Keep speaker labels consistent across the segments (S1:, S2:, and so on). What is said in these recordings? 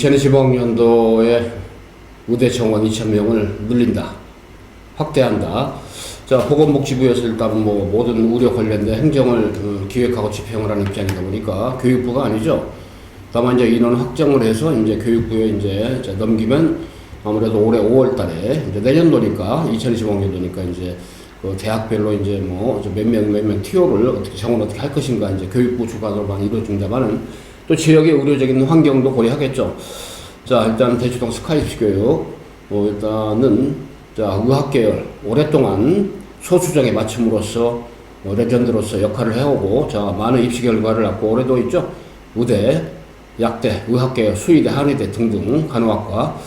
S1: 2025학년도에 의대 정원 2,000명을 늘린다, 확대한다. 자, 보건복지부에서 일단 뭐 모든 의료 관련된 행정을 기획하고 집행을 하는 입장이다 보니까 교육부가 아니죠. 다만 이제 인원 확정을 해서 이제 교육부에 이제 넘기면 아무래도 올해 5월 달에 이제 내년도니까 2025학년도니까 이제 그 대학별로 이제 뭐 몇 명 티오를 어떻게 정원 어떻게 할 것인가 이제 교육부 주관으로만 이루어진다만은 또 지역의 의료적인 환경도 고려하겠죠. 자, 일단 대치동 스카이스 교육 일단은 자, 의학계열 오랫동안 소수정에 맞춤으로써 레전드로서 역할을 해오고 자, 많은 입시 결과를 낳고 올해도 있죠. 의대, 약대, 의학계열, 수의대, 한의대 등등 간호학과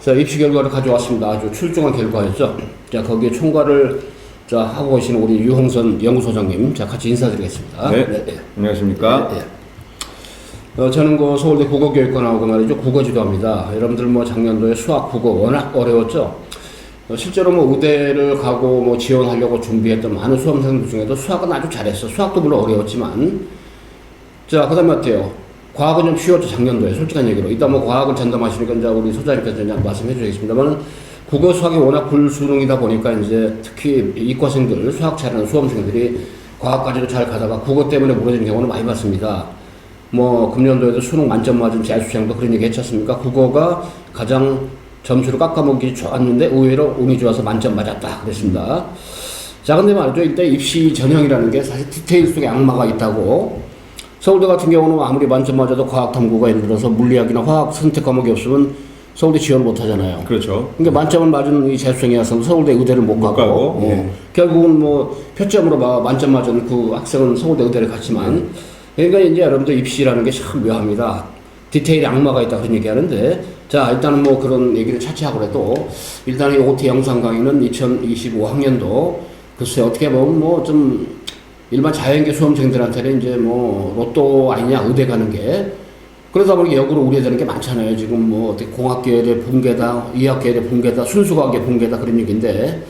S1: 자, 입시 결과를 가져왔습니다. 아주 출중한 결과였죠. 자, 거기에 총괄을 자, 하고 계시는 우리 유홍선 연구소장님 자, 같이 인사드리겠습니다.
S2: 네. 네. 안녕하십니까.
S1: 네. 저는 그 서울대 국어교육과 나오고 말이죠. 국어 지도합니다. 여러분들 뭐 작년도에 수학, 국어 워낙 어려웠죠. 실제로 뭐 의대를 가고 뭐 지원하려고 준비했던 많은 수험생들 중에도 수학은 아주 잘했어. 수학도 물론 어려웠지만. 자, 그 다음에 어때요? 과학은 좀 쉬웠죠. 작년도에. 솔직한 얘기로. 이따 뭐 과학을 전담하시니까 이제 우리 소장님께서 이제 말씀해 주시겠습니다만 국어, 수학이 워낙 불수능이다 보니까 이제 특히 이과생들, 수학 잘하는 수험생들이 과학까지도 잘 가다가 국어 때문에 무너지는 경우는 많이 봤습니다. 뭐 금년도에도 수능 만점 맞은 재수생도 그런 얘기 했지 않습니까? 국어가 가장 점수를 깎아먹기 좋았는데 의외로 운이 좋아서 만점 맞았다 그랬습니다. 자, 근데 말이죠. 일단 입시 전형이라는 게 사실 디테일 속에 악마가 있다고. 서울대 같은 경우는 아무리 만점 맞아도 과학 탐구가 예를 들어서 물리학이나 화학 선택 과목이 없으면 서울대 지원을 못 하잖아요.
S2: 그렇죠.
S1: 그러니까 만점을 맞은 이 재수생이어서 서울대 의대를 못 가고
S2: 예.
S1: 결국은 뭐 표점으로 만점 맞은 그 학생은 서울대 의대를 갔지만 그러니까 이제 여러분들 입시라는 게 참 묘합니다. 디테일에 악마가 있다 그런 얘기 하는데 자, 일단은 뭐 그런 얘기를 차치하고라도 일단 이 OT 영상 강의는 2025학년도 글쎄 어떻게 보면 뭐 좀 일반 자연계 수험생들한테는 이제 뭐 로또 아니냐 의대 가는 게 그러다 보니까 역으로 우려되는 게 많잖아요. 지금 뭐 어떻게 공학계열의 붕괴다, 의학계열의 붕괴다, 순수과학의 붕괴다 그런 얘기인데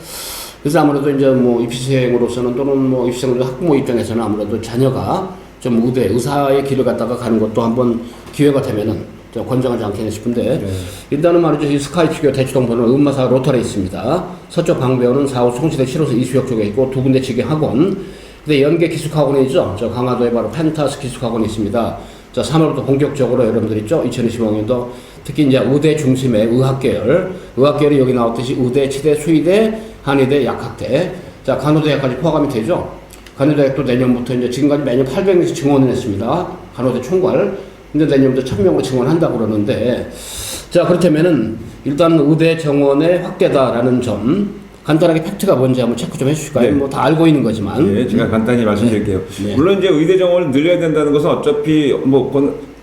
S1: 그래서 아무래도 이제 뭐 입시생으로서는 또는 뭐 입시생들 학부모 입장에서는 아무래도 자녀가 좀 의대, 의사의 길을 갖다가 가는 것도 한번 기회가 되면은 좀 권장하지 않겠나 싶은데 네. 일단은 말이죠. 이 스카이피교 대치동부는 음마사 로터에 있습니다. 서쪽 방배원은 4호 송시대 7호선 이수역 쪽에 있고 두 군데 직계 학원. 근데 연계 기숙학원이 있죠. 저 강화도에 바로 펜타스 기숙학원이 있습니다. 자, 3월부터 본격적으로 여러분들 있죠. 2025년도 특히 이제 의대 중심의 의학계열이 여기 나왔듯이 의대, 치대, 수의대, 한의대, 약학대. 자, 간호대학까지 포함이 되죠. 간호대학도 내년부터 이제 지금까지 매년 800명씩 증원을 했습니다. 간호대 총괄. 근데 내년부터 1000명으로 증원한다고 그러는데 자, 그렇다면은 일단 의대 정원의 확대다라는 점 간단하게 팩트가 뭔지 한번 체크 좀 해주실까요?
S2: 네.
S1: 뭐 다 알고 있는 거지만.
S2: 네, 제가 간단히 말씀드릴게요.
S1: 네.
S2: 물론 이제 의대 정원을 늘려야 된다는 것은 어차피 뭐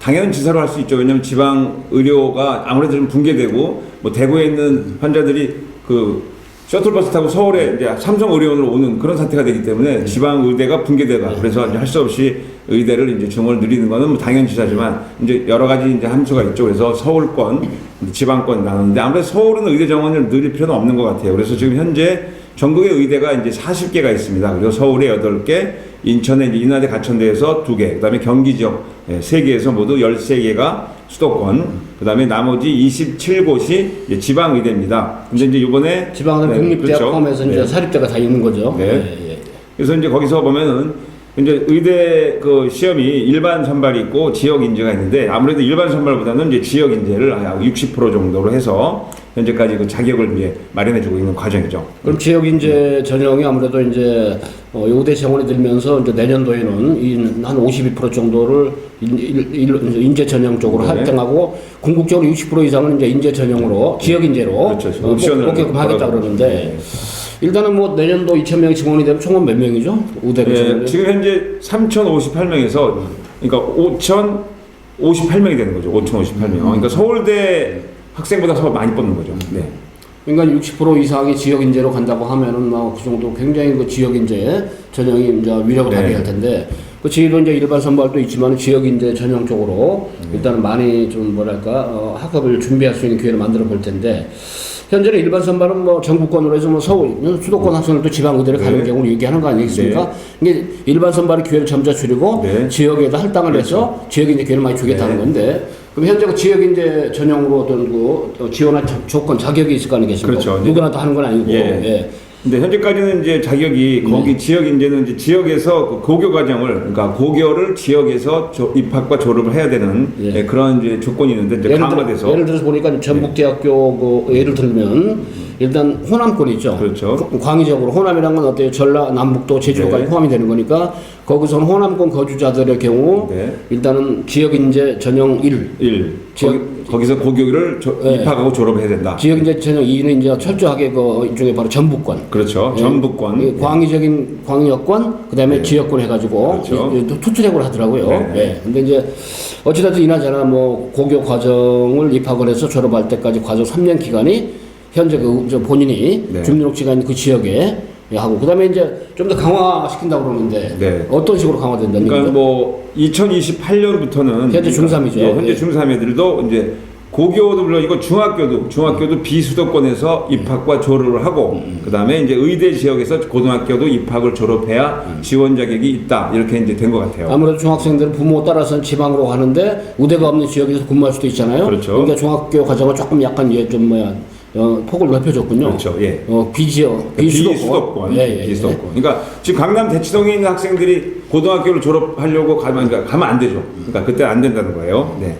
S2: 당연한 지사로 할 수 있죠. 왜냐하면 지방 의료가 아무래도 좀 붕괴되고 뭐 대구에 있는 환자들이 그 셔틀버스 타고 서울에 이제 삼성의료원으로 오는 그런 사태가 되기 때문에 지방 의대가 붕괴되다. 그래서 이제 할 수 없이 의대를 이제 정원을 늘리는 거는 뭐 당연지사지만 이제 여러 가지 이제 함수가 있죠. 그래서 서울권, 지방권 나누는데 아무래도 서울은 의대 정원을 늘릴 필요는 없는 것 같아요. 그래서 지금 현재 전국의 의대가 이제 40개가 있습니다. 그리고 서울에 8개, 인천에 이제 인하대 가천대에서 2개, 그다음에 경기 지역 3개에서 모두 13개가 수도권, 그다음에 나머지 27곳이 지방 의대입니다. 근데 이제 이번에
S1: 지방은 국립대학
S2: 그렇죠.
S1: 포함해서 이제 사립대가 다 있는 거죠.
S2: 네. 그래서 이제 거기서 보면은 이제 의대 그 시험이 일반 선발이 있고 지역 인재가 있는데 아무래도 일반 선발보다는 이제 지역 인재를 60% 정도로 해서 현재까지 그 자격을 위해 마련해주고 있는 과정이죠.
S1: 그럼 지역 인재 전형이 아무래도 이제 의대 정원이 들면서 이제 내년도에는 한 52% 정도를 인재 전형 쪽으로 할당하고 궁극적으로 60% 이상은 이제 인재 전형으로 지역 인재로 뽑게끔 하겠다 그러는데. 일단은 뭐 내년도 2,000명이 증원이 되면 총은 몇 명이죠? 의대로
S2: 지금 현재 3,058명에서 그러니까 5,058명이 되는 거죠. 5,058명. 그러니까 서울대 학생보다 더 많이 뽑는 거죠. 네.
S1: 그러니까 60% 이상이 지역 인재로 간다고 하면은 뭐 그 정도 굉장히 그 지역 인재 전형이 이제 위력을 발휘할 할 텐데 그 지도 이제 일반 선발도 있지만 지역 인재 전형 쪽으로 일단은 많이 좀 뭐랄까 학업을 준비할 수 있는 기회를 만들어 볼 텐데. 현재는 일반 선발은 뭐 전국권으로 해서 뭐 서울, 수도권 학생들도 지방 의대를 가는 경우를 얘기하는 거 아니겠습니까? 이게 일반 선발의 기회를 점차 줄이고 지역에다 할당을 해서 지역에 이제 기회를 많이 주겠다는 건데 그럼 현재 그 지역 인재 전용으로 어떤 그 지원할 조건 자격이 있을 거 아니겠습니까?
S2: 그렇죠.
S1: 누구나 다 하는 건 아니고.
S2: 예.
S1: 예.
S2: 근데 현재까지는 이제 자격이 거기 지역 인재는 이제 지역에서 그 고교 과정을 그러니까 고교를 지역에서 입학과 졸업을 해야 되는
S1: 예.
S2: 예, 그런 이제 조건이 있는데 이제 강화돼서
S1: 예를 들어서 보니까 전북대학교 그 예를 들면 일단 호남권 있죠.
S2: 그렇죠.
S1: 광의적으로 호남이란 건 어때요? 전라, 남북도, 제주도까지
S2: 네.
S1: 포함이 되는 거니까 거기서는 호남권 거주자들의 경우
S2: 네.
S1: 일단은 지역 인재 전형 1.
S2: 거기서 고교를
S1: 예.
S2: 입학하고 졸업해야 된다.
S1: 지역 인재 전형 2는 이제 철저하게 그 일종의 바로 전북권.
S2: 그렇죠.
S1: 예.
S2: 전북권.
S1: 이 광의적인 광역권, 그다음에
S2: 네.
S1: 지역권 해가지고
S2: 그렇죠.
S1: 투트랙으로 하더라고요.
S2: 네.
S1: 예. 근데 이제 어찌됐든 이나저나 뭐 고교 과정을 입학을 해서 졸업할 때까지 과정 3년 기간이 현재 저 본인이
S2: 네.
S1: 주민등록지가 있는 그 지역에 하고 그다음에 이제 좀 더 강화시킨다고 그러는데
S2: 네.
S1: 어떤 식으로 강화된다는
S2: 그러니까
S1: 얘기죠?
S2: 뭐 2028년부터는
S1: 현재 중3이죠.
S2: 현재
S1: 예.
S2: 중3 애들도 이제 고교도 물론 이거 중학교도 비수도권에서 입학과 졸업을 하고 그다음에 이제 의대 지역에서 고등학교도 입학을 졸업해야 지원 자격이 있다 이렇게 이제 된 것 같아요.
S1: 아무래도 중학생들은 부모 따라서는 지방으로 가는데 우대가 없는 지역에서 근무할 수도 있잖아요.
S2: 그렇죠.
S1: 그러니까 중학교 과정을 조금 약간 좀 폭을 넓혀줬군요.
S2: 그렇죠. 예.
S1: 비수도권.
S2: 비수도권.
S1: 예.
S2: 비수도권. 그러니까 지금 강남 대치동에 있는 학생들이 고등학교를 가면 안 되죠. 그러니까 그때 안 된다는 거예요. 네.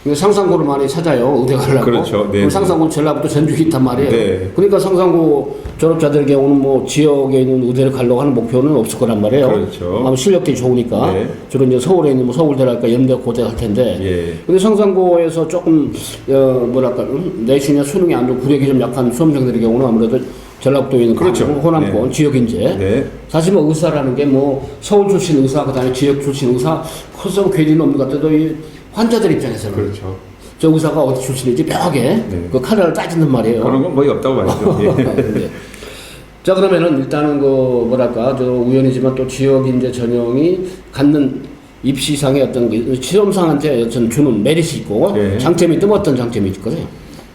S1: 근데 상상고를 많이 찾아요. 의대 가려고.
S2: 그렇죠. 네.
S1: 그럼 상상고 전라북도 전주기 있단 말이에요.
S2: 네.
S1: 그러니까 상상고 졸업자들의 경우는 뭐 지역에 있는 의대를 가려고 하는 목표는 없을 거란 말이에요.
S2: 그렇죠.
S1: 아마 실력들이 좋으니까.
S2: 네.
S1: 주로 이제 서울에 있는 뭐 서울대랄까 연대 고대 할 텐데.
S2: 예.
S1: 근데 상상고에서 조금 뭐랄까 내신이나 수능이 안 좋고 구력이 좀 약한 수험생들의 경우는 아무래도 전라북도에 있는
S2: 그렇죠.
S1: 호남권
S2: 네.
S1: 지역 인재.
S2: 네.
S1: 사실 뭐 의사라는 게 뭐 서울 출신 의사 그다음에 지역 출신 의사 커서 괜히는 없는 것 같아도 이 환자들 입장에서는
S2: 그렇죠.
S1: 저 의사가 어디 출신인지 뼈하게
S2: 네.
S1: 그 카드를 따지는 말이에요.
S2: 그런 건 거의 없다고 봐야죠. 예.
S1: 네. 자 그러면은 일단은 그 뭐랄까 저 우연이지만 또 지역 인재 전형이 갖는 입시상의 어떤 그 시험상한테 어떤 주는 메리트 있고
S2: 네.
S1: 장점이 또 어떤 장점이 있을 거예요?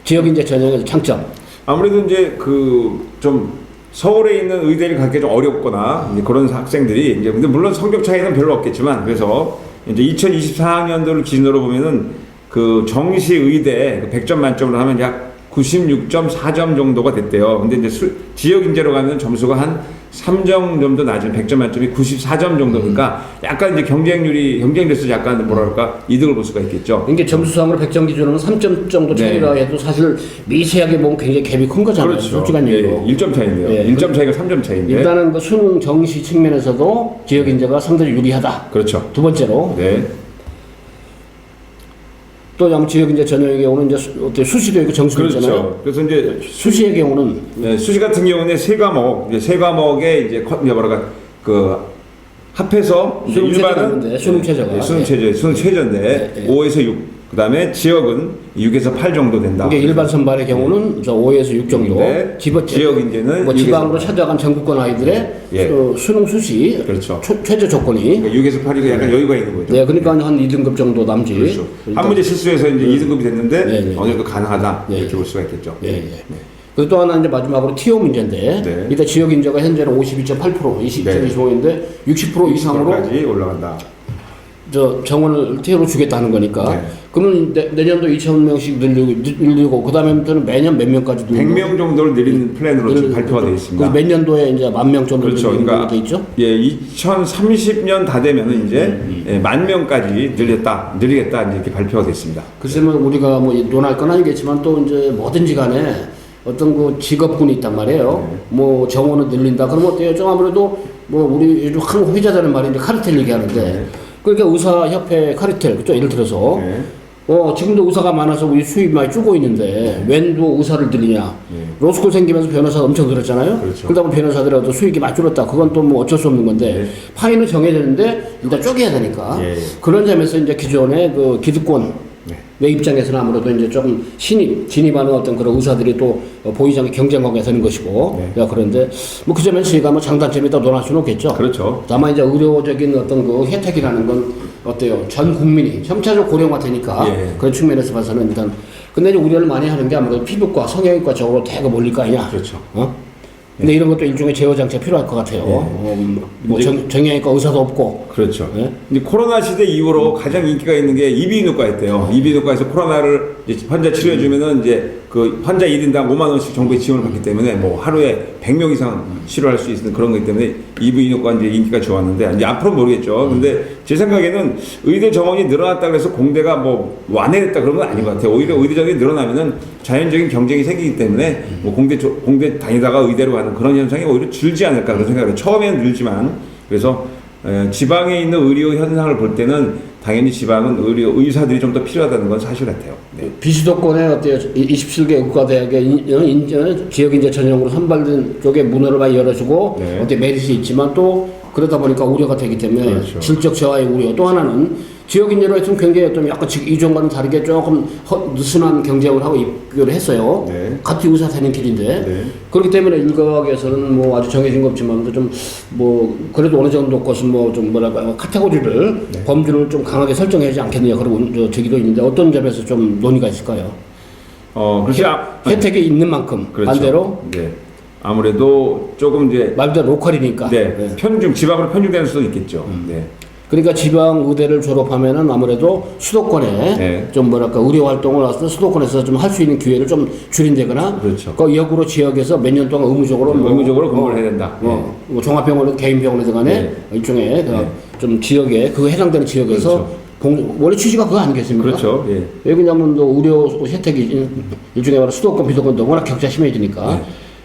S1: 지역 인재 전형의 장점.
S2: 아무래도 이제 그 좀 서울에 있는 의대를 가기 좀 어렵거나 이제 그런 학생들이 이제 근데 물론 성적 차이는 별로 없겠지만 그래서 이제 2024학년도를 기준으로 보면은 그 정시 의대 100점 만점으로 하면 약 96.4점 정도가 됐대요. 근데 이제 지역 인재로 가면 점수가 한 3점 정도 낮은 100점 만점이 94점 정도니까 약간 이제 경쟁률에서 약간 뭐랄까 이득을 볼 수가 있겠죠.
S1: 이게 점수상으로 100점 기준으로는 3점 정도 차이라
S2: 네.
S1: 해도 사실 미세하게 보면 굉장히 갭이 큰 거잖아요.
S2: 그렇죠.
S1: 솔직한 얘기로.
S2: 1점 차이인데요.
S1: 예.
S2: 1점 차이가 3점 차이인데.
S1: 일단은 그 수능 정시 측면에서도 지역 인재가 상당히 유리하다.
S2: 그렇죠.
S1: 두 번째로
S2: 네.
S1: 또 아무 지역 인재 전형의 경우는 이제 어때 수시도 있고 정시도
S2: 그렇죠.
S1: 있잖아요.
S2: 그래서 이제
S1: 수시의 경우는
S2: 네, 수시 같은 경우는 세 과목에 이제 뭐랄까 그 합해서 이제
S1: 수능
S2: 일반은
S1: 최저가 있는데, 수능 최저가.
S2: 네, 수능 최저인데
S1: 네.
S2: 5에서 6. 그다음에 지역은 6에서 8 정도 된다.
S1: 이게 일반 선발의 경우는 저 5에서 6 정도.
S2: 네. 지역 인재는
S1: 뭐
S2: 6에서
S1: 지방으로
S2: 8.
S1: 찾아간 전국권 아이들의
S2: 예.
S1: 수능 수시
S2: 그렇죠.
S1: 최저 조건이.
S2: 그러니까 6에서 8이 약간 여유가 있는 거죠.
S1: 네, 그러니까 한 2등급 정도 남지.
S2: 그렇죠.
S1: 일단-
S2: 한 문제 실수해서 이제 2등급이 됐는데
S1: 네, 네.
S2: 어느 정도 가능하다
S1: 네.
S2: 이렇게 볼 수가 있겠죠.
S1: 예, 예. 그리고 또 하나 이제 마지막으로 TO 문제인데,
S2: 네.
S1: 일단 지역 인재가 현재는 52.8%, 20.25인데 60% 이상으로
S2: 까지 올라간다.
S1: 저 정원을 TO로 주겠다는 거니까.
S2: 네.
S1: 그러면 내년도 2,000명씩 늘리고 그 다음에부터는 매년 몇 명까지 늘리고.
S2: 100명 정도를 내리는 플랜으로 지금 발표가 되어 있습니다.
S1: 몇 년도에 이제 10,000명 정도
S2: 그렇죠.
S1: 늘리는
S2: 그러니까
S1: 게 있죠?
S2: 예, 2030년 다 되면은 이제 예, 10,000명까지 늘리겠다 이제 이렇게 발표가 됐습니다.
S1: 글쎄 뭐 우리가 뭐 논할 건 아니겠지만 또 이제 뭐든지 간에 어떤 그 직업군이 있단 말이에요.
S2: 네.
S1: 뭐 정원을 늘린다. 그러면 어때요? 좀 아무래도 뭐 우리 요즘 한 회자되는 말인데 카르텔 얘기하는데
S2: 네.
S1: 그러니까 의사협회 카르텔 그죠? 예를 들어서
S2: 네.
S1: 지금도 의사가 많아서 우리 수입이 많이 줄고 있는데 웬도 의사를 들이냐. 로스쿨 생기면서 변호사가 엄청 늘었잖아요.
S2: 그렇죠.
S1: 그러다 보면 변호사들의 어떤 수익이 많이 줄었다. 그건 또 뭐 어쩔 수 없는 건데
S2: 네.
S1: 파이는 정해졌는데 일단 쪼개야 되니까
S2: 예.
S1: 그런 점에서 이제 기존의 그 기득권 내 입장에서는 아무래도 이제 조금 진입하는 어떤 그런 의사들이 또 보이지 않게 경쟁하게 되는 것이고.
S2: 네.
S1: 그런데 뭐 그 점에서 저희가 뭐 장단점이 다 논할 수는 없겠죠.
S2: 그렇죠.
S1: 다만 이제 의료적인 어떤 그 혜택이라는 건 어때요? 전 국민이 점차적으로 고령화 되니까
S2: 예.
S1: 그런 측면에서 봐서는 일단 근데 이제 우려를 많이 하는 게 아무래도 피부과 성형외과 쪽으로 대거 몰릴 거 아니냐.
S2: 그렇죠.
S1: 근데 이런 것도 일종의 제어 장치가 필요할 것 같아요. 뭐 정형외과 의사도 없고.
S2: 그렇죠.
S1: 네?
S2: 근데 코로나 시대 이후로 가장 인기가 있는 게 이비인후과였대요. 이비인후과에서 코로나를 이제 환자 치료해주면은 이제 그 환자 1인당 5만 원씩 정부의 지원을 받기 때문에 뭐 하루에 100명 이상 치료할 수 있는 그런 거기 때문에 이비인후과 이제 인기가 좋았는데 이제 앞으로 모르겠죠. 근데 제 생각에는 의대 정원이 늘어났다 그래서 공대가 뭐 완화됐다 그런 건 아닌 것 같아요. 오히려 의대 정원이 늘어나면은 자연적인 경쟁이 생기기 때문에 뭐 공대 다니다가 의대로 가는 그런 현상이 오히려 줄지 않을까 그런 생각을 해요. 처음에는 늘지만 그래서 지방에 있는 의료 현상을 볼 때는 당연히 지방은 의사들이 좀 더 필요하다는 건 사실 같아요. 네.
S1: 비수도권에 어때요? 27개 의과대학의 지역 인재 전형으로 선발된 쪽에 문호를 많이 열어주고
S2: 네.
S1: 어때 메리트 있지만 또 그러다 보니까 우려가 되기 때문에
S2: 그렇죠.
S1: 질적 저하의 우려. 또 하나는 지역 인재로 했으면 굉장히 좀 약간 이전과는 다르게 조금 느슨한 경쟁을 하고 입교를 했어요.
S2: 네.
S1: 같이 의사 되는 길인데
S2: 네.
S1: 그렇기 때문에 일각에서는 뭐 아주 정해진 거 없지만 좀 뭐 그래도 어느 정도 것은 뭐 좀 뭐랄까 카테고리를
S2: 네.
S1: 범주를 좀 강하게 설정하지 않겠느냐 그런 제기도 있는데 어떤 점에서 좀 논의가 있을까요?
S2: 그렇지.
S1: 혜택이 있는 만큼
S2: 그렇죠.
S1: 반대로
S2: 네. 아무래도 조금 이제
S1: 말대로 로컬이니까.
S2: 네. 지방으로 편중되는 수도 있겠죠. 네.
S1: 그러니까 지방 의대를 졸업하면은 아무래도 수도권에
S2: 네.
S1: 좀 뭐랄까 의료 활동을 와서 수도권에서 좀 할 수 있는 기회를 좀 줄인다거나
S2: 그렇죠.
S1: 그 역으로 지역에서 몇 년 동안 의무적으로
S2: 의무적으로 근무를 해야 된다.
S1: 뭐 종합병원이든 개인병원이든 간에
S2: 네.
S1: 일종의 좀 지역에 그 해당되는 지역에서 원래 취지가 그거 아니겠습니까?
S2: 그렇죠. 예.
S1: 왜냐하면 또 의료 혜택이 일종의 말로 수도권 비도권도 워낙 격차 심해지니까
S2: 네.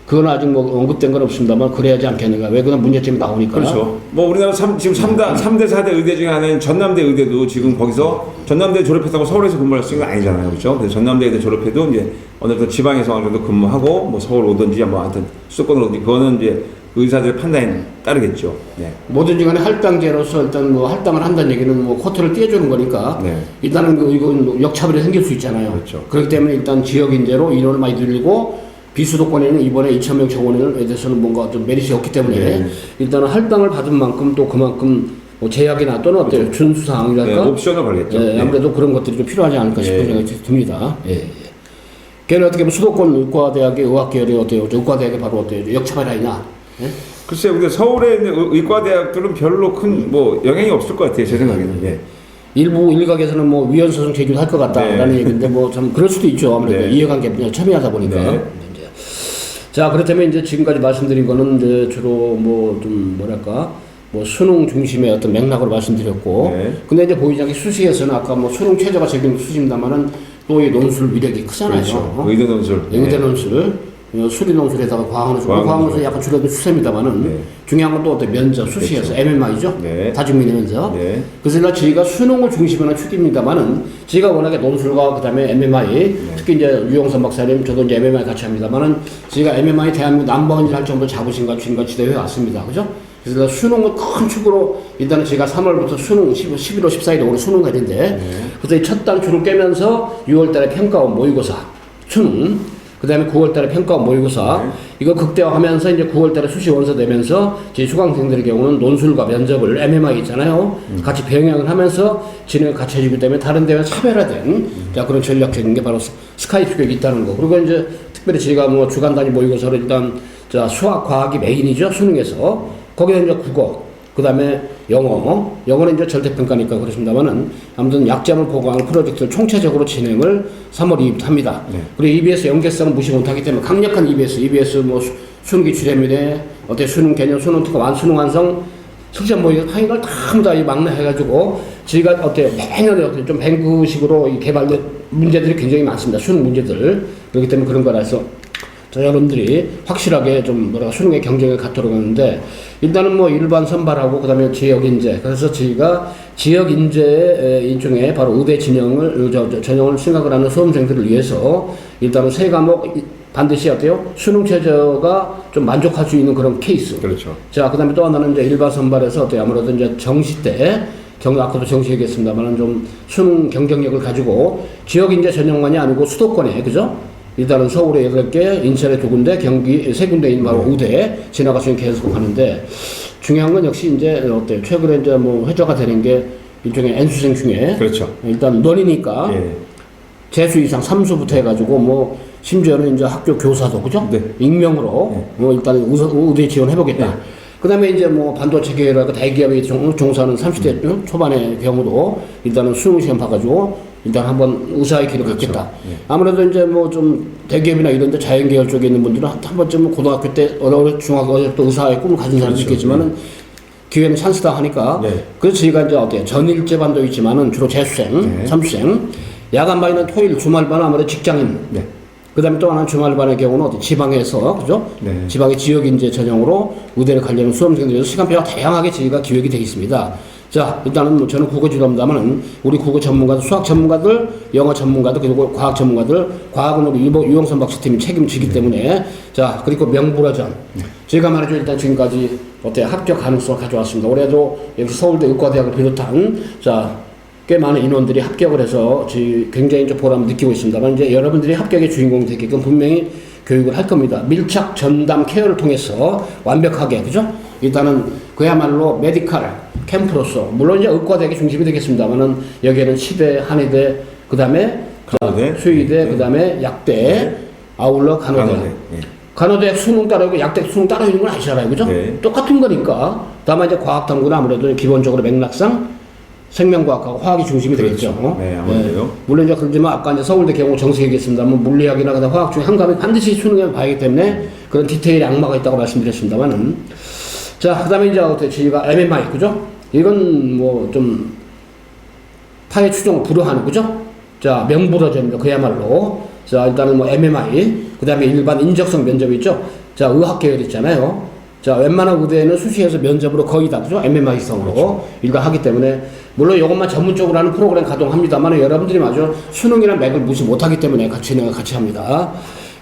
S1: 그건 아직 뭐 언급된 건 없습니다만 그래야지 않겠는가. 왜 그런 문제점이 나오니까.
S2: 그렇죠. 뭐 우리나라 지금 3대 4대 의대 중에 하나인 전남대 의대도 지금 거기서 전남대 졸업했다고 서울에서 근무할 수 있는 건 아니잖아요. 그렇죠? 그래서 전남대 의대 졸업해도 이제 어느 정도 지방에서 어느 정도 근무하고 뭐 서울 오든지 뭐 하여튼 수도권으로 오든지 그거는 이제 의사들의 판단에 따르겠죠. 네.
S1: 뭐든지 간에 할당제로서 일단 뭐 할당을 한다는 얘기는 뭐 코트를 띄워주는 거니까
S2: 네.
S1: 일단은 이건 역차별이 생길 수 있잖아요.
S2: 그렇죠.
S1: 그렇기 때문에 일단 지역 인재로 인원을 많이 늘리고 비수도권에는 이번에 2,000명 정원에 대해서는 뭔가 좀 메리트가 없기 때문에
S2: 네.
S1: 일단은 할당을 받은 만큼 또 그만큼 뭐 제약이나 또는 어때요?
S2: 그렇죠.
S1: 준수사항이랄까?
S2: 네, 옵션을 걸겠죠.
S1: 네, 아무래도 그런 것들이 좀 필요하지 않을까 싶은
S2: 네.
S1: 생각이 듭니다. 예. 걔는 어떻게 보면 수도권 의과대학의 의학계열이 어때요? 의과대학이 바로 어때요? 역차별이냐? 예?
S2: 글쎄요, 근데 서울에 있는 의과대학들은 별로 큰 뭐 영향이 없을 것 같아요, 제 생각에는. 예.
S1: 일부 일각에서는 뭐 위헌 소송 제기도 할 것 같다라는
S2: 네.
S1: 얘기인데 뭐 참 그럴 수도 있죠. 아무래도
S2: 네.
S1: 이해관계 첨예하다 보니까.
S2: 네.
S1: 이제. 자 그렇다면 이제 지금까지 말씀드린 거는 이제 주로 뭐 좀 뭐랄까 뭐 수능 중심의 어떤 맥락으로 말씀드렸고,
S2: 네.
S1: 근데 이제 보이자기 수시에서는 아까 뭐 수능 최저가 적용 수시입니다만은 또 이 논술 위력이 크잖아요.
S2: 그렇죠. 의대 논술.
S1: 의대
S2: 네.
S1: 논술. 수리 논술에다가 과학논술, 과학논술 약간 줄여도 추세입니다만은
S2: 네.
S1: 중요한 건 또 어떤 면접, 수시에서
S2: 그렇죠.
S1: MMI죠.
S2: 네.
S1: 다중민의 면접.
S2: 네.
S1: 그래서 저희가 수능을 중심으로 한 축입니다만은 저희가 워낙에 논술과 그다음에 MMI 특히 이제 유영선 박사님 저도 이제 MMI 같이 합니다만은 저희가 MMI 대한민국 넘버원을 할 정도 자부심과 주인과 지도해 왔습니다. 그죠? 그래서 수능을 큰 축으로 일단은 제가 3월부터 수능 11월 14일에 오늘 수능 날인데 그래서 첫 단추를 깨면서 6월달에 평가원 모의고사 수능 그 다음에 9월달에 평가원 모의고사 이거 극대화하면서 이제 9월달에 수시 원서 내면서 저희 수강생들의 경우는 논술과 면접을 MMI 있잖아요. 같이 병행을 하면서 진행을 같이 해주기 때문에 다른 데와 차별화된 자 그런 전략적인 게 바로 스카이프 교육이 있다는 거. 그리고 이제 특별히 저희가 뭐 주간 단위 모의고사로 일단 자 수학 과학이 메인이죠 수능에서 거기다 이제 국어 그 다음에 영어는 이제 절대평가니까 그렇습니다만은 아무튼 약점을 보강하는 프로젝트를 총체적으로 진행을 3월 2일부터 합니다. 네. 그리고 EBS 연계성은 무시 못하기 때문에 강력한 EBS 뭐 수능 기출입니다. 어때 수능 개념, 수능 특허, 수능 완성, 숙제 모의고사 하는 걸 전부 다 망라해가지고 저희가 어때요? 매년에 어때요? 좀 뱅크식으로 개발된 문제들이 굉장히 많습니다. 수능 문제들. 그렇기 때문에 그런 거라서 자, 여러분들이 확실하게 좀 수능의 경쟁을 갖도록 하는데 일단은 뭐 일반 선발하고 그다음에 지역 인재 그래서 저희가 지역 인재 일종의 바로 의대 전형을 생각을 하는 수험생들을 위해서 일단은 세 과목 반드시 어때요? 수능 최저가 좀 만족할 수 있는 그런 케이스.
S2: 그렇죠.
S1: 자, 그다음에 또 하나는 이제 일반 선발에서 어때요? 아무래도 이제 정시 때 아까도 정시 얘기했습니다만은 좀 수능 경쟁력을 가지고 지역 인재 전형만이 아니고 수도권에 그죠? 일단은 서울에 8개, 인천에 2군데, 경기 3군데인 바로 의대 지나갈 수 있는 계속 하는데 중요한 건 역시 이제 어때요? 최근에 이제 뭐 회자가 되는 게 일종의 N수생 중에
S2: 그렇죠.
S1: 일단 논이니까
S2: 예.
S1: 재수 이상 3수부터 해가지고 뭐 심지어는 이제 학교 교사도 그죠?
S2: 네.
S1: 익명으로 일단 의대 지원해보겠다.
S2: 네.
S1: 그다음에 이제 뭐 반도체 계열하고 대기업에 종사하는 30대 초반의 경우도 일단은 수능 시험 봐가지고 일단 한번 의사의 길을 갖겠다.
S2: 네.
S1: 아무래도 이제 뭐 좀 대기업이나 이런 데 자연계열 쪽에 있는 분들은 한 번쯤 고등학교 때 중학교 때 의사의 꿈을 가진 사람도
S2: 그렇죠.
S1: 있겠지만은 기회는 찬스다 하니까
S2: 네.
S1: 그래서 저희가 이제 어때요? 전일제 반도 있지만은 주로 재수생,
S2: 네.
S1: 삼수생, 야간반이나 토요일, 주말반 아무래도 직장인.
S2: 네.
S1: 그다음에 또 하나는 주말반의 경우는 어디 지방에서 그죠?
S2: 네.
S1: 지방의 지역 인재 전형으로 의대를 가려는 수험생들에서 시간표가 다양하게 저희가 기획이 되어 있습니다. 자, 일단은 뭐 저는 국어 지도합니다만은 우리 국어 전문가들, 수학 전문가들, 영어 전문가들, 그리고 과학 전문가들, 과학은 우리 유영선 박사팀이 책임지기 때문에 자, 그리고 명불허전. 제가 말이죠. 일단 지금까지 어때요? 합격 가능성을 가져왔습니다. 올해도 여기 서울대 의과대학을 비롯한 자, 꽤 많은 인원들이 합격을 해서 굉장히 좀 보람을 느끼고 있습니다만 이제 여러분들이 합격의 주인공이 되게끔 분명히 교육을 할 겁니다. 밀착 전담 케어를 통해서 완벽하게 그죠? 일단은 그야말로 메디칼 캠프로서 물론 이제 의과대학이 중심이 되겠습니다만은 여기에는 치대, 한의대, 그다음에
S2: 간호대,
S1: 수의대, 그다음에 약대, 아울러 간호대. 간호대 수능 따르고 약대 수능 따로 있는 건 아시잖아요, 그죠?
S2: 네.
S1: 똑같은 거니까. 다만 이제 과학탐구는 아무래도 기본적으로 맥락상 생명과학하고 화학이 중심이 되겠죠.
S2: 그렇죠. 네, 아무래도.
S1: 물론 이제 그러지만 아까 이제 서울대 경우 정식 얘기했습니다만 물리학이나 그다음 화학 중에 한 과목이 반드시 수능에 봐야 하기 때문에 그런 디테일의 악마가 있다고 말씀드렸습니다만은 자, 그다음에 이제 어때 저희가 MMI 그죠? 이건 뭐 좀 타의 추종을 불허하는 그죠? 자, 명불허전입니다. 그야말로 자, 일단은 뭐 MMI 그다음에 일반 인적성 면접 있죠? 자, 의학 계열 있잖아요. 자, 웬만한 의대에는 수시에서 면접으로 거의 다 그죠? MMI성으로
S2: 그렇죠.
S1: 일과하기 때문에 물론 이것만 전문적으로 하는 프로그램 가동합니다만 여러분들이 마저 수능이나 맥을 무시 못하기 때문에 같이 합니다.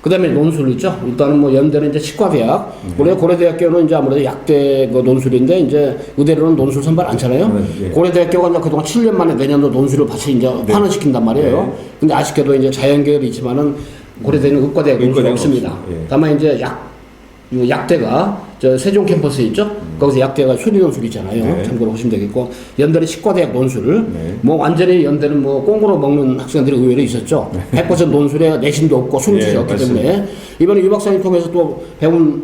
S1: 그 다음에 논술 있죠? 일단은 뭐 연대는 이제 치과대학, 원래 고려대학교는 이제 아무래도 약대 그 논술인데 이제 의대로는 논술 선발 않잖아요.
S2: 네.
S1: 고려대학교가 이제 그동안 7년 만에 내년도 논술을 다시 이제 환원시킨단 말이에요.
S2: 네.
S1: 근데 아쉽게도 이제 자연계열이 있지만은 고려대는 의과대학 논술이 없습니다.
S2: 네.
S1: 다만 이제 약대가 저 세종 캠퍼스에 있죠? 거기서 약대가 수리 논술 있잖아요.
S2: 네.
S1: 참고로 보시면 되겠고 연대는 치과대학 논술
S2: 네.
S1: 뭐 완전히 연대는 뭐 꽁으로 먹는 학생들이 의외로 있었죠. 100% 논술에 내신도 없고 수능치가
S2: 예,
S1: 없기
S2: 맞습니다.
S1: 때문에 이번에 유 박사님 통해서 또 배운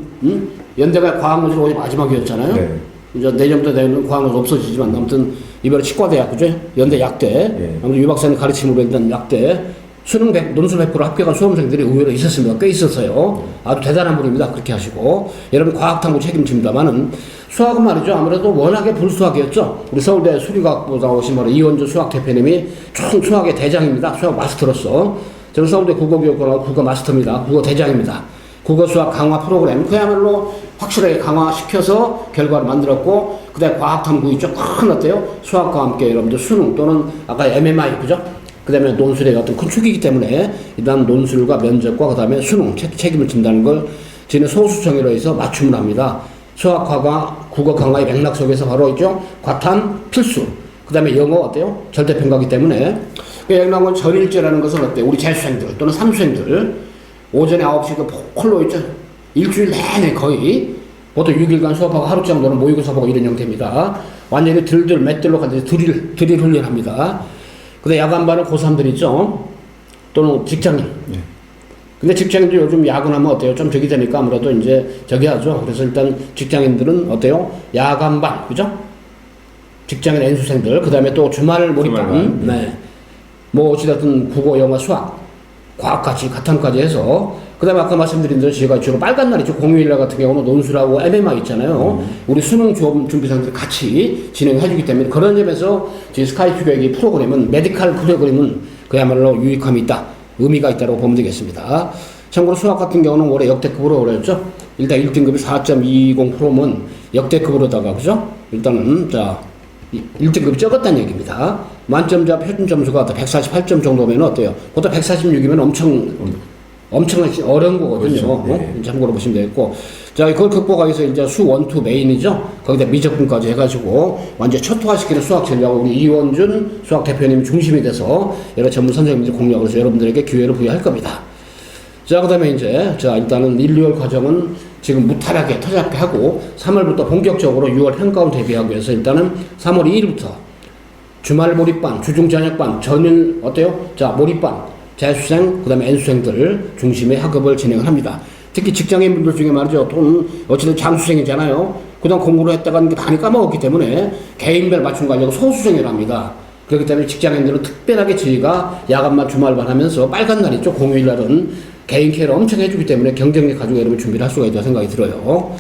S1: 연대가 과학 논술 거의 마지막이었잖아요.
S2: 네.
S1: 이제 내년부터 내년 과학 논술 없어지지만 아무튼 이번에 치과대학 그죠? 연대 약대
S2: 예.
S1: 아무튼 유 박사님 가르침으로 했던 약대 수능 논술 100% 합격한 수험생들이 의외로 있었습니다. 꽤 있었어요. 아주 대단한 분입니다. 그렇게 하시고. 여러분 과학탐구 책임집니다만은 수학은 말이죠. 아무래도 워낙에 불수학이었죠. 우리 서울대 수리과학부다 오신 바로 이원주 수학 대표님이 총 수학의 대장입니다. 수학 마스터로서. 저는 서울대 국어교육과학 국어 마스터입니다. 국어 대장입니다. 국어 수학 강화 프로그램 그야말로 확실하게 강화시켜서 결과를 만들었고 그다음에 과학탐구 있죠. 큰 어때요? 수학과 함께 여러분들 수능 또는 아까 MMI 그죠? 그 다음에 논술의 어떤 큰 축이기 때문에 일단 논술과 면접과 그 다음에 수능 책임을 진다는 걸 저희는 소수정예로 해서 맞춤을 합니다. 수학과가 국어 강화의 맥락 속에서 바로 있죠. 과탐 필수. 그 다음에 영어 어때요? 절대평가기 때문에 여기 나온 건 전일제라는 것은 어때요? 우리 재수생들 또는 삼수생들 오전에 9시 그 폴로 있죠. 일주일 내내 거의 보통 6일간 수업하고 하루 정도는 모의고 수업하고 이런 형태입니다. 완전히 들들 맷들로 가서 드릴 훈련합니다. 근데 야간반은 고3들 있죠? 또는 직장인.
S2: 네.
S1: 근데 직장인들 요즘 야근하면 어때요? 좀 저기 되니까 아무래도 이제 저기 하죠. 그래서 일단 직장인들은 어때요? 야간반, 그죠? 직장인 N수생들, 그 다음에 또 주말 몰입반. 네. 뭐 어찌됐든 국어, 영어, 수학, 과학까지, 가탐까지 해서 그 다음에 아까 말씀드린 대로 제가 주로 빨간 날이죠. 공휴일날 같은 경우는 논술하고 MMI 있잖아요. 우리 수능 준비생들이 같이 진행해주기 때문에 그런 점에서 저희 스카이프 교육의 프로그램은 메디칼 프로그램은 그야말로 유익함이 있다. 의미가 있다고 보면 되겠습니다. 참고로 수학 같은 경우는 올해 역대급으로 올렸죠. 일단 1등급이 4.20%면 역대급으로다가 그죠? 일단은 자 1등급이 적었다는 얘기입니다. 만점자 표준 점수가 148점 정도면 어때요? 보통 146이면 엄청나게 어려운 거거든요.
S2: 그렇죠. 네.
S1: 참고로 보시면 되겠고. 자, 그걸 극복하기 위해서 이제 수 1, 2 메인이죠. 거기다 미적분까지 해가지고 완전 초토화시키는 수학 전략을 우리 이원준 수학 대표님이 중심이 돼서 여러 전문 선생님들이 공략을 해서 여러분들에게 기회를 부여할 겁니다. 자, 그 다음에 이제, 자, 일단은 1, 2월 과정은 지금 무탈하게 터잡게 하고 3월부터 본격적으로 6월 평가원 대비하기 위해서 일단은 3월 2일부터 주말 몰입반, 주중 저녁반, 전일 어때요? 자, 몰입반. 재수생, 그 다음에 N수생들 중심의 학업을 진행을 합니다. 특히 직장인분들 중에 말이죠. 또는 어쨌든 장수생이잖아요. 그동안 공부를 했다가 많이 까먹었기 때문에 개인별 맞춤 가려고 소수생을 합니다. 그렇기 때문에 직장인들은 특별하게 저희가 야간만 주말만 하면서 빨간 날 있죠. 공휴일 날은 개인 케어를 엄청 해주기 때문에 경쟁력 가지고 여러분 준비를 할 수가 있다고 생각이 들어요.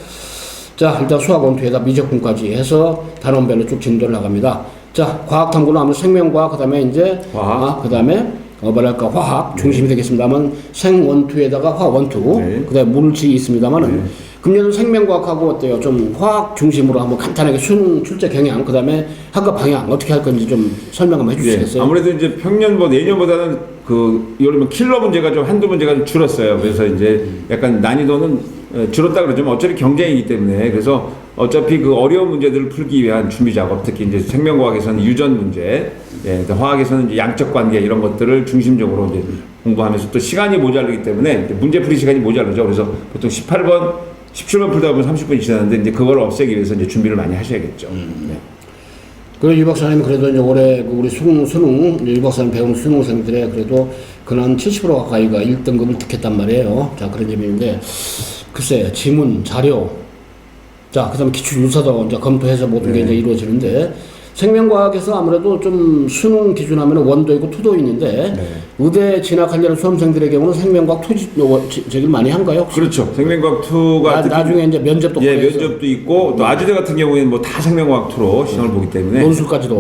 S1: 자, 일단 수학 원투에다 미적분까지 해서 단원별로 쭉 진도를 나갑니다. 자, 과학 탐구는 아무래도 생명과학, 그 다음에 이제
S2: 화학.
S1: 그 다음에 뭐랄까 화학 중심이 되겠습니다만 생원투에다가 화원투,
S2: 네.
S1: 그 다음에 물질이 있습니다만은 금년은 생명과학하고 어때요? 좀 화학 중심으로 한번 간단하게 수능 출제 경향, 그 다음에 학업 방향 어떻게 할 건지 좀 설명 한번 해주시겠어요?
S2: 아무래도 이제 평년보다 내년보다는 그 예를 들면 킬러 문제가 좀 한두 문제가 좀 줄었어요. 그래서 이제 약간 난이도는 줄었다 그러지만 어차피 경쟁이기 때문에 그래서 어차피 그 어려운 문제들을 풀기 위한 준비 작업, 특히 이제 생명과학에서는 유전 문제, 화학에서는 이제 양적 관계 이런 것들을 중심적으로 이제 공부하면서 또 시간이 모자르기 때문에 문제 풀이 시간이 모자르죠. 그래서 보통 18번, 17번 풀다 보면 30분이 지나는데 이제 그걸 없애기 위해서 이제 준비를 많이 하셔야겠죠. 네.
S1: 그리고 유 박사님 그래도 이제 올해 그 우리 수능 유 박사님 배우는 수능생들의 그래도 근한 70% 가까이가 1등급을 득했단 말이에요. 자, 그런 점인데 글쎄 지문 자료 자 그다음에 기출 유서도 이제 검토해서 모든 게 이제 이루어지는데 생명과학에서 아무래도 좀 수능 기준하면 원도 있고 투도 있는데 의대 진학하려는 수험생들의 경우는 생명과학 저기를 많이 한가요?
S2: 그렇죠. 생명과학 2가
S1: 나중에 이제 면접도
S2: 면접도 있고 또 아주대 같은 경우에는 뭐 다 생명과학 2로 시험을 보기 때문에
S1: 논술까지도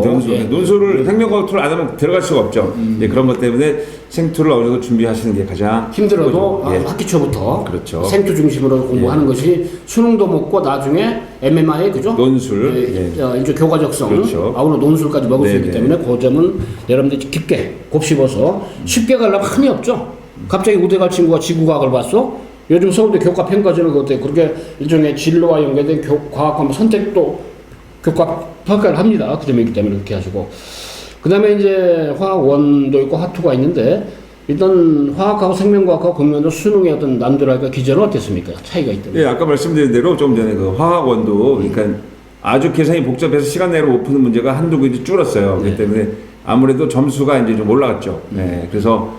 S2: 논술을 생명과학 2를 안 하면 들어갈 수가 없죠. 그런 것 때문에 생투를 어느 정도 준비하시는 게 가장
S1: 힘들어도 학기 초부터
S2: 그렇죠.
S1: 생투 중심으로 공부하는 것이 수능도 먹고 나중에 MMI 그죠?
S2: 논술
S1: 이제 교과적성
S2: 그렇죠.
S1: 아울러 논술까지 먹을 수 있기 때문에 그 점은 여러분들이 깊게 곱씹어서 쉽게 가려면 한이 없죠. 갑자기 의대 갈 친구가 지구과학을 봤어? 요즘 서울대 교과 평가전은 그때 그렇게 일종의 진로와 연계된 과학과 선택도 교과 평가를 합니다. 그 점이 있기 때문에 그렇게 하시고 그 다음에 이제 화학원도 있고 화투가 있는데 일단 화학하고 생명과학하고 금년도 수능의 어떤 난도랄까 기제는 어땠습니까? 차이가 있던데.
S2: 예, 아까 말씀드린 대로 좀 전에 그 화학원도 그러니까 아주 계산이 복잡해서 시간 내로 못 푸는 문제가 한두 개 줄었어요. 그렇기 때문에 아무래도 점수가 이제 좀 올라갔죠. 네, 그래서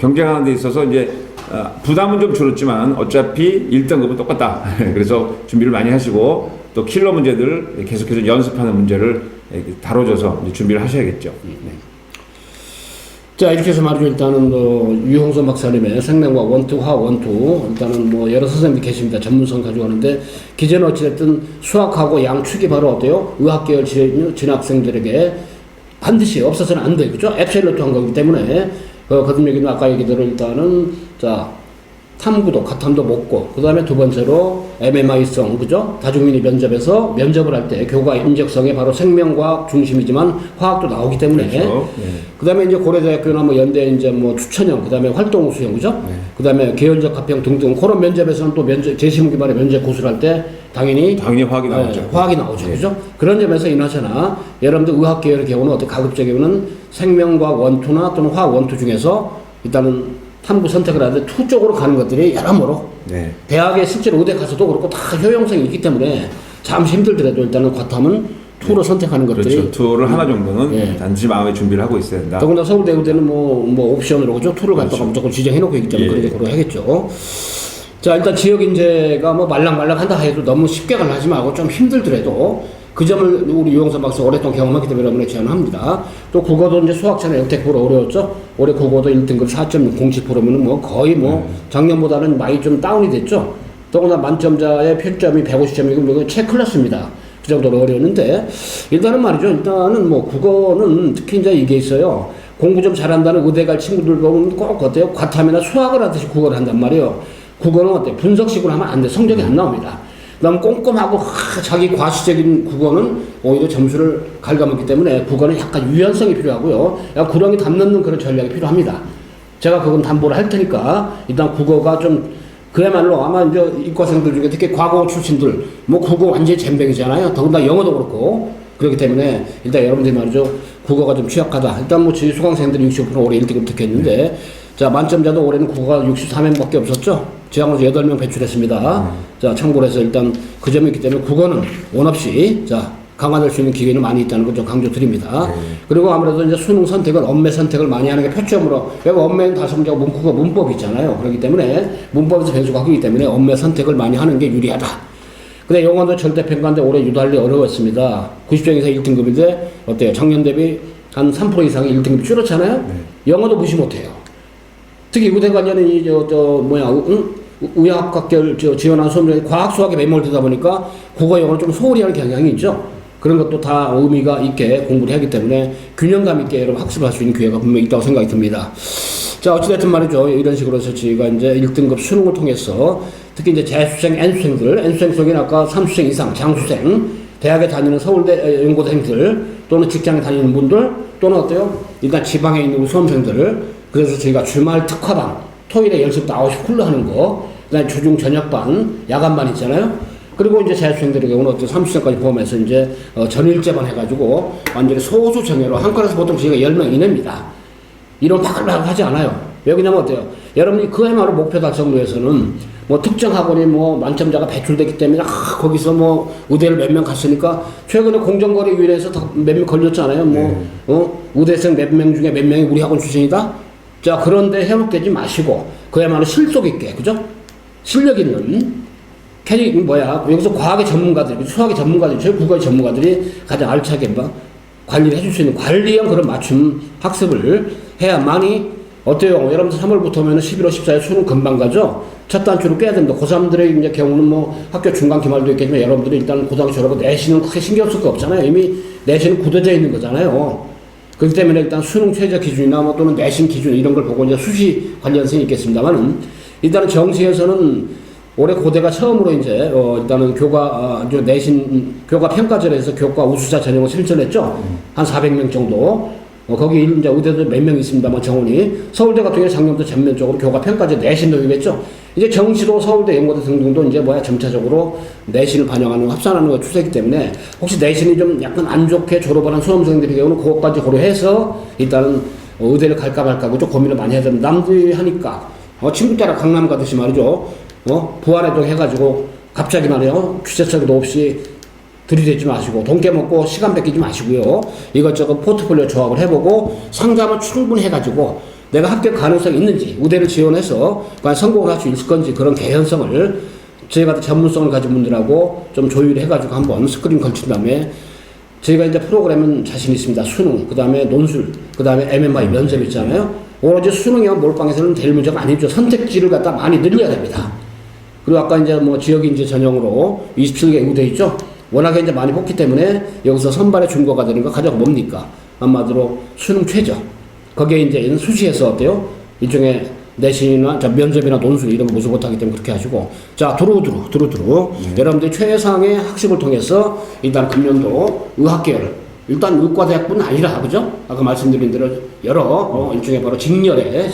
S2: 경쟁하는 데 있어서 이제 부담은 좀 줄었지만 어차피 1등급은 똑같다. 그래서 준비를 많이 하시고 또 킬러 문제들 계속해서 연습하는 문제를 다뤄줘서 이제 준비를 하셔야겠죠. 네.
S1: 자, 이렇게 해서 말이죠. 일단은 유홍선 박사님의 생명과학 원투, 화학 원투 일단은 뭐 여러 선생님이 계십니다. 전문성 가지고 하는데 기재는 어찌됐든 수학하고 양축이 바로 어때요? 의학계열 진학생들에게 반드시 없어서는 안 돼. 그죠? 앱셀로트 한 거기 때문에 거듭 얘기는 아까 얘기대로 일단은 자 탐구도 가탐도 먹고 그 다음에 두 번째로 MMI성 그죠? 다중민이 면접에서 면접을 할 때 교과 인적성에 바로 생명과학 중심이지만 화학도 나오기 때문에
S2: 그렇죠.
S1: 그 다음에 이제 고려대학교나 뭐 연대 이제 뭐 추천형 그 다음에 활동 수형 그죠? 그 다음에 계열적 합평 등등 그런 면접에서는 또 재시험 기반의 면접 고수를 할 때 당연히
S2: 화학이 나오죠.
S1: 화학이 나오죠. 그죠? 그런 점에서 이나저나 여러분들 의학 계열의 경우는 어떻게 가급적이면은 생명과학 원투나 또는 화학 원투 중에서 일단은 탐구 선택을 하는데 투 쪽으로 가는 것들이 여러모로 대학에 실제로 의대 가서도 그렇고 다 효용성이 있기 때문에 잠시 힘들더라도 일단은 과탐은 투로 선택하는 것들이
S2: 그렇죠. 투를 하나 정도는 단지 마음의 준비를 하고 있어야 된다.
S1: 더군다나 서울대 의대는 뭐 옵션으로 그죠? 투를 갖다가 무조건 지정해놓고 있기 때문에 그런 거 하겠죠. 자, 일단 지역 인재가 뭐 말랑말랑한다 해도 너무 쉽게 가려하지 말고 좀 힘들더라도 그 점을 우리 유홍선 박사 오랫동안 경험하기 때문에 여러분에 제안합니다. 또 국어도 이제 수학처럼 역대급으로 어려웠죠. 올해 국어도 1등급 4.07%면은 뭐 거의 뭐 작년보다는 많이 좀 다운이 됐죠. 더구나 만점자의 표점이 150점이고 최클래스입니다. 그 정도로 어려웠는데 일단은 말이죠. 일단은 뭐 국어는 특히 이제 이게 있어요. 공부 좀 잘한다는 의대 갈 친구들 보면 꼭 어때요? 과탐이나 수학을 하듯이 국어를 한단 말이에요. 국어는 어때요? 분석식으로 하면 안 돼. 성적이 안 나옵니다. 너무 꼼꼼하고 자기 과시적인 국어는 오히려 점수를 갉아먹기 때문에 국어는 약간 유연성이 필요하고요. 구렁이 담 넣는 그런 전략이 필요합니다. 제가 그건 담보를 할 테니까 일단 국어가 좀 그야말로 아마 이제 이과생들 중에 특히 과거 출신들 뭐 국어 완전히 젬병이잖아요. 더군다나 영어도 그렇고 그렇기 때문에 일단 여러분들이 말이죠. 국어가 좀 취약하다. 일단 뭐 저희 수강생들이 65% 올해 1등급 득했는데 자 만점자도 올해는 국어가 63명밖에 없었죠. 지방으로 8명 배출했습니다. 자 참고로 해서 일단 그 점이 있기 때문에 국어는 원 없이 자 강화될 수 있는 기회는 많이 있다는 걸 좀 강조드립니다. 그리고 아무래도 이제 수능 선택은 언매 선택을 많이 하는 게 표점으로, 여기 언매는 다성자고 문구가 문법이 있잖아요. 그렇기 때문에 문법에서 변수가 크기 때문에 언매 선택을 많이 하는 게 유리하다. 근데 영어도 절대평가인데 올해 유달리 어려웠습니다. 90점 이상 1등급인데 어때요? 작년 대비 한 3% 이상의 1등급이 줄었잖아요. 영어도 무시 못해요. 특히 의대관련은 의학학계를 지원한 수험생이 과학 수학에 매몰되다 보니까 국어 영어를 좀 소홀히 하는 경향이 있죠. 그런 것도 다 의미가 있게 공부를 하기 때문에 균형감 있게 여러분 학습할 수 있는 기회가 분명히 있다고 생각이 듭니다. 자, 어찌됐든 말이죠. 이런 식으로 해서 저희가 이제 1등급 수능을 통해서 특히 이제 재수생, N수생 속에는 아까 3수생 이상, 장수생, 대학에 다니는 서울대 연고생들 또는 직장에 다니는 분들 또는 어때요? 일단 지방에 있는 우리 수험생들, 그래서 저희가 주말 특화반, 토요일에 10시부터 9시 쿨로 하는 거, 그다음에 조중 저녁반, 야간반 있잖아요. 그리고 이제 재수생들의 경우는 어떤 3수생까지 포함해서 이제 전일제반 해가지고 완전히 소수 정예로 한 건에서 보통 저희가 10명 이내입니다. 이런 바글바글 하지 않아요. 왜 그러냐면 어때요? 여러분이 그야말로 목표 달성을 위해서는 뭐 특정 학원이 뭐 만점자가 배출됐기 때문에 거기서 뭐 의대를 몇 명 갔으니까 최근에 공정거래위원회에서 몇 명 걸렸잖아요. 의대생 몇 명 중에 몇 명이 우리 학원 출신이다? 자, 그런데 해먹되지 마시고 그야말로 실속 있게, 그죠? 실력 있는 여기서 과학의 전문가들, 수학의 전문가들, 저희 국어의 전문가들이 가장 알차게 관리를 해줄 수 있는 관리형 그런 맞춤 학습을 해야만이 어때요? 여러분들 3월부터 오면 11월 14일 수능 금방 가죠? 첫 단추를 깨야 됩니다. 고3들의 이제 경우는 뭐 학교 중간 기말도 있겠지만 여러분들이 일단 고등학교 졸업하고 내신은 크게 신경 쓸 거 없잖아요. 이미 내신은 굳어져 있는 거잖아요. 그렇기 때문에 일단 수능 최저 기준이나 뭐 또는 내신 기준 이런 걸 보고 이제 수시 관련성이 있겠습니다만은 일단은 정시에서는 올해 고대가 처음으로 이제 일단은 내신 교과 평가절에서 교과 우수자 전형을 실천했죠. 한 400명 정도. 거기 이제 의대도 몇 명 있습니다만 정원이 서울대 같은 경우 작년부터 전면적으로 교과 평가제 내신 도입했죠. 이제 정시로 서울대 연고대 등등도 이제 점차적으로 내신을 반영하는 합산하는 거 추세이기 때문에 혹시 내신이 좀 약간 안 좋게 졸업을 한 수험생들의 경우는 그것까지 고려해서 일단은 의대를 갈까 말까 좀 고민을 많이 해야 됩니다. 남들이 하니까 친구 따라 강남 가듯이 말이죠. 부활해도 해가지고 갑자기 말이에요. 규제성도 없이 들이대지 마시고 돈 깨먹고 시간 뺏기지 마시고요. 이것저것 포트폴리오 조합을 해보고 상담을 충분히 해가지고 내가 합격 가능성이 있는지 의대를 지원해서 과연 성공을 할 수 있을 건지 그런 개연성을 저희가 전문성을 가진 분들하고 좀 조율을 해가지고 한번 스크린 걸친 다음에 저희가 이제 프로그램은 자신 있습니다. 수능, 그 다음에 논술, 그 다음에 MMI 면접 있잖아요. 오로지 수능이나 몰빵에서는 될 문제가 아니죠. 선택지를 갖다 많이 늘려야 됩니다. 그리고 아까 이제 뭐 지역이 이제 전형으로 27개 의대 있죠. 워낙에 이제 많이 뽑기 때문에 여기서 선발의 준거가 되는 거 가장 뭡니까? 한마디로 수능 최저. 거기에 이제 수시에서 어때요? 일종의 내신이나 면접이나 논술 이런 거 모두 못하기 때문에 그렇게 하시고 자 두루두루 여러분들이 최상의 학습을 통해서 일단 금년도 의학계열 일단 의과대학뿐 아니라 그죠? 아까 말씀드린 대로 여러 일종의 바로 직렬의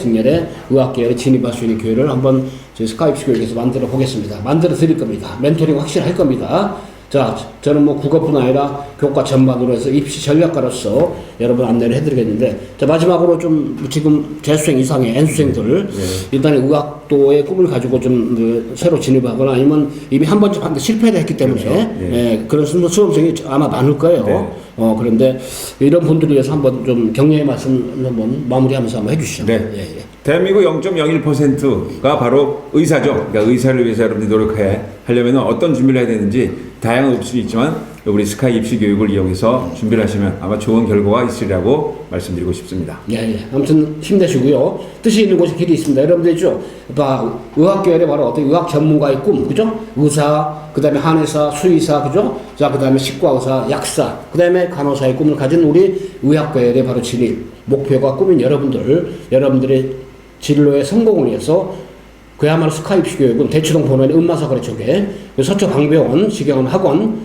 S1: 의학계열에 진입할 수 있는 기회를 한번 저희 스카이프 교육에서 만들어 보겠습니다. 만들어 드릴 겁니다. 멘토링 확실히 할 겁니다. 자, 저는 뭐 국어뿐 아니라 교과 전반으로 해서 입시 전략가로서 여러분 안내를 해드리겠는데, 자, 마지막으로 좀 지금 재수생 이상의 N수생들, 일단 의학도의 꿈을 가지고 좀 새로 진입하거나 아니면 이미 한 번쯤 한번 실패를 했기 때문에, 그렇죠. 그런 수험생이 아마 많을 거예요. 그런데 이런 분들을 위해서 한번 좀 격려의 말씀 한번 마무리하면서 한번 해주시죠.
S2: 네. 대한민국 0.01%가 바로 의사죠. 그러니까 의사를 위해서 여러분들이 노력하려면 어떤 준비를 해야 되는지 다양한 옵션이 있지만 우리 스카이 입시 교육을 이용해서 준비를 하시면 아마 좋은 결과가 있으리라고 말씀드리고 싶습니다.
S1: 아무튼 힘내시고요. 뜻이 있는 곳에 길이 있습니다. 여러분들 있죠? 의학계열에 바로 어떤 의학 전문가의 꿈, 그죠? 의사, 그 다음에 한의사, 수의사, 그죠? 자, 그 다음에 치과의사, 약사, 그 다음에 간호사의 꿈을 가진 우리 의학계열에 바로 진입, 목표가 꿈인 여러분들의 진로의 성공을 위해서 그야말로 스카이 입시 교육은 대치동 본원의 음마사 거래 쪽에 서초 방배원 지경원 학원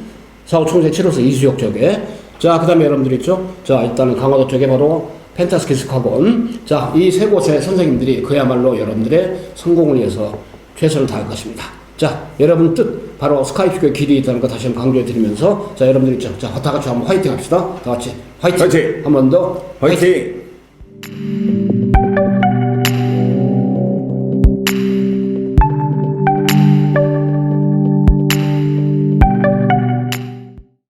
S1: 4호 총세 7호서 이수역 쪽에 자, 그 다음에 여러분들 있죠? 자, 일단은 강화도 쪽에 바로 펜타스키스 학원 자, 이 세 곳의 선생님들이 그야말로 여러분들의 성공을 위해서 최선을 다할 것입니다. 자, 여러분 뜻 바로 스카이 입시 교육 길이 있다는 거 다시 한번 강조해 드리면서 자, 여러분들 있죠? 자, 다 같이 한번 화이팅 합시다. 다 같이 화이팅! 한 번 더
S2: 화이팅!